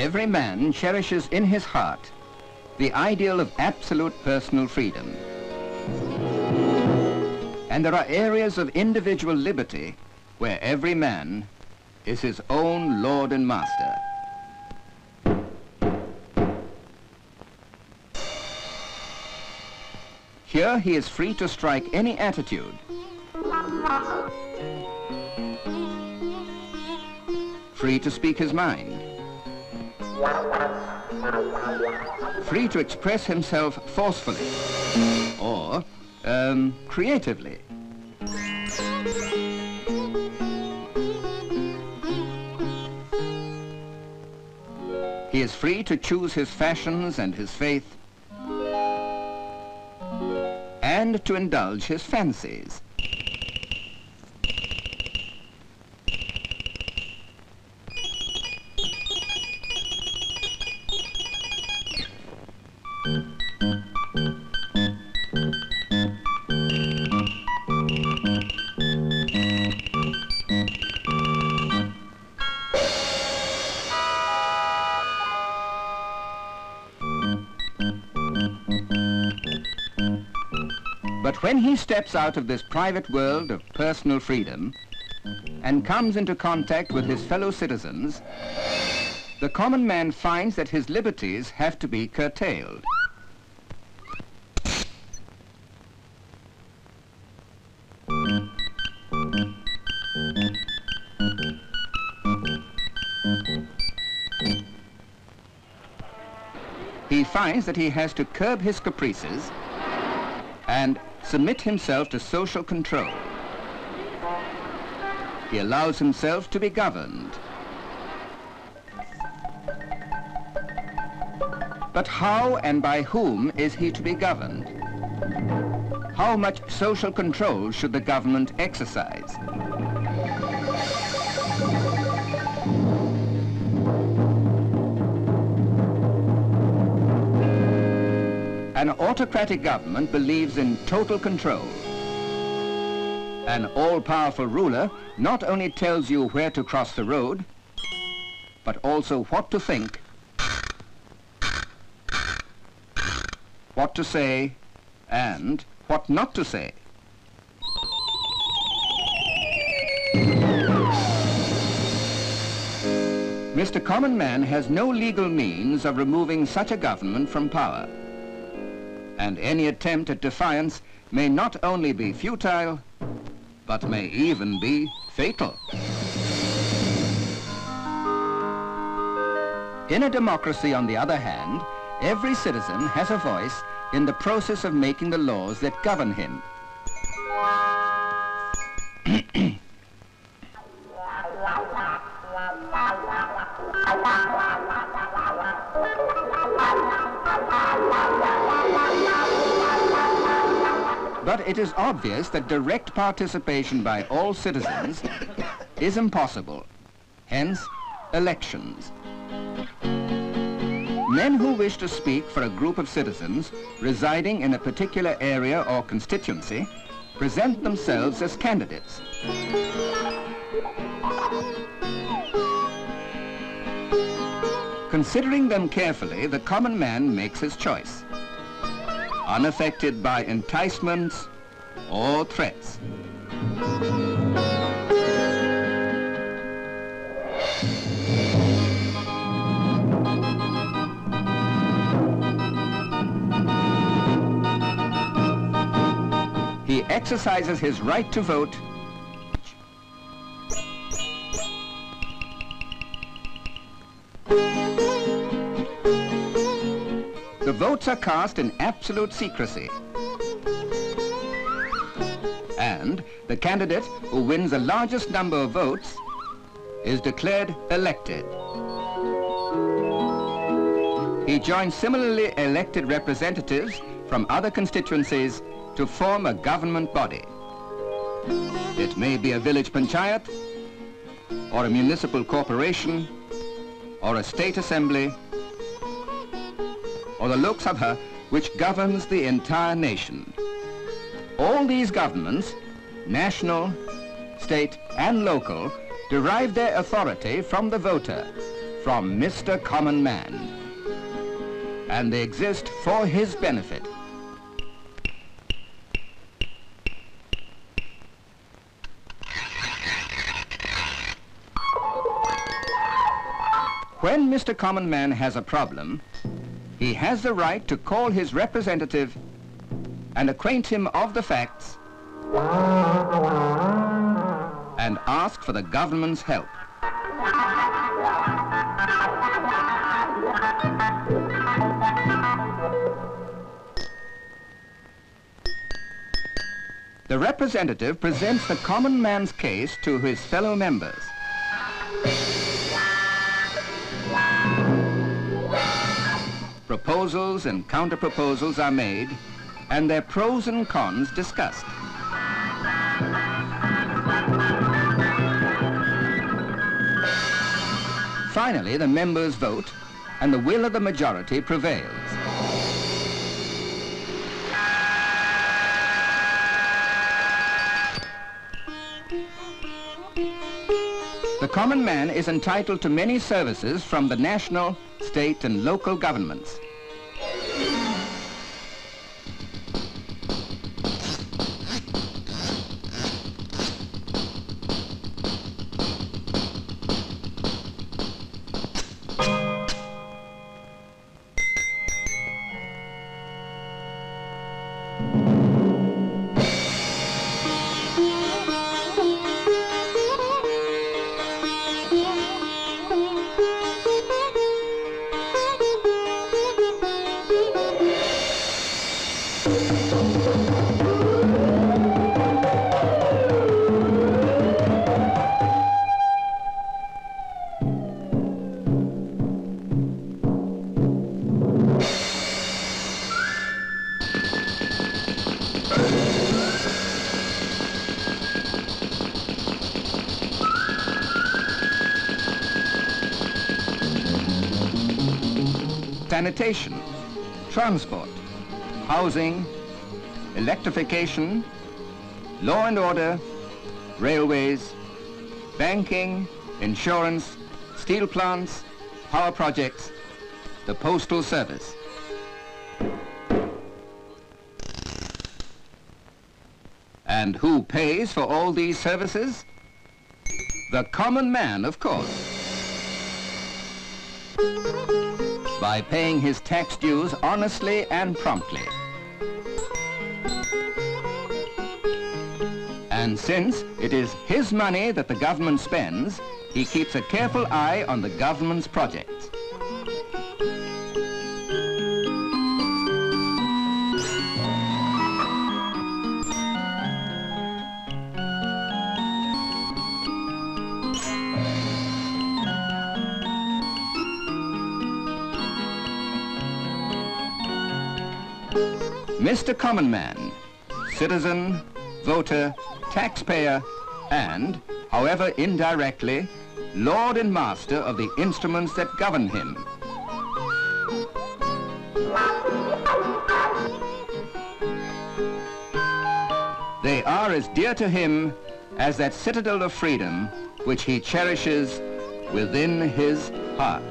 Every man cherishes in his heart the ideal of absolute personal freedom. And there are areas of individual liberty where every man is his own lord and master. Here he is free to strike any attitude, free to speak his mind, free to express himself forcefully or creatively. He is free to choose his fashions and his faith, and to indulge his fancies. But when he steps out of this private world of personal freedom and comes into contact with his fellow citizens, the common man finds that his liberties have to be curtailed. He finds that he has to curb his caprices and submit himself to social control. He allows himself to be governed. But how and by whom is he to be governed? How much social control should the government exercise? An autocratic government believes in total control. An all-powerful ruler not only tells you where to cross the road, but also what to think, what to say, and what not to say. Mr. Common Man has no legal means of removing such a government from power. And any attempt at defiance may not only be futile, but may even be fatal. In a democracy, on the other hand, every citizen has a voice in the process of making the laws that govern him. But it is obvious that direct participation by all citizens is impossible, hence elections. Men who wish to speak for a group of citizens residing in a particular area or constituency present themselves as candidates. Considering them carefully, the common man makes his choice, unaffected by enticements or threats. He exercises his right to vote The votes are cast in absolute secrecy. And the candidate who wins the largest number of votes is declared elected. He joins similarly elected representatives from other constituencies to form a government body. It may be a village panchayat, or a municipal corporation, or a state assembly, or the Lok Sabha, which governs the entire nation. All these governments, national, state, and local, derive their authority from the voter, from Mr. Common Man, and they exist for his benefit. When Mr. Common Man has a problem, he has the right to call his representative and acquaint him of the facts and ask for the government's help. The representative presents the common man's case to his fellow members. Proposals and counter-proposals are made, and their pros and cons discussed. Finally, the members vote, and the will of the majority prevails. The common man is entitled to many services from the national, state, and local governments. Sanitation, transport, housing, electrification, law and order, railways, banking, insurance, steel plants, power projects, the postal service. And who pays for all these services? The common man, of course. By paying his tax dues honestly and promptly. And since it is his money that the government spends, he keeps a careful eye on the government's projects. Mr. Common Man, citizen, voter, taxpayer, and, however indirectly, lord and master of the instruments that govern him. They are as dear to him as that citadel of freedom which he cherishes within his heart.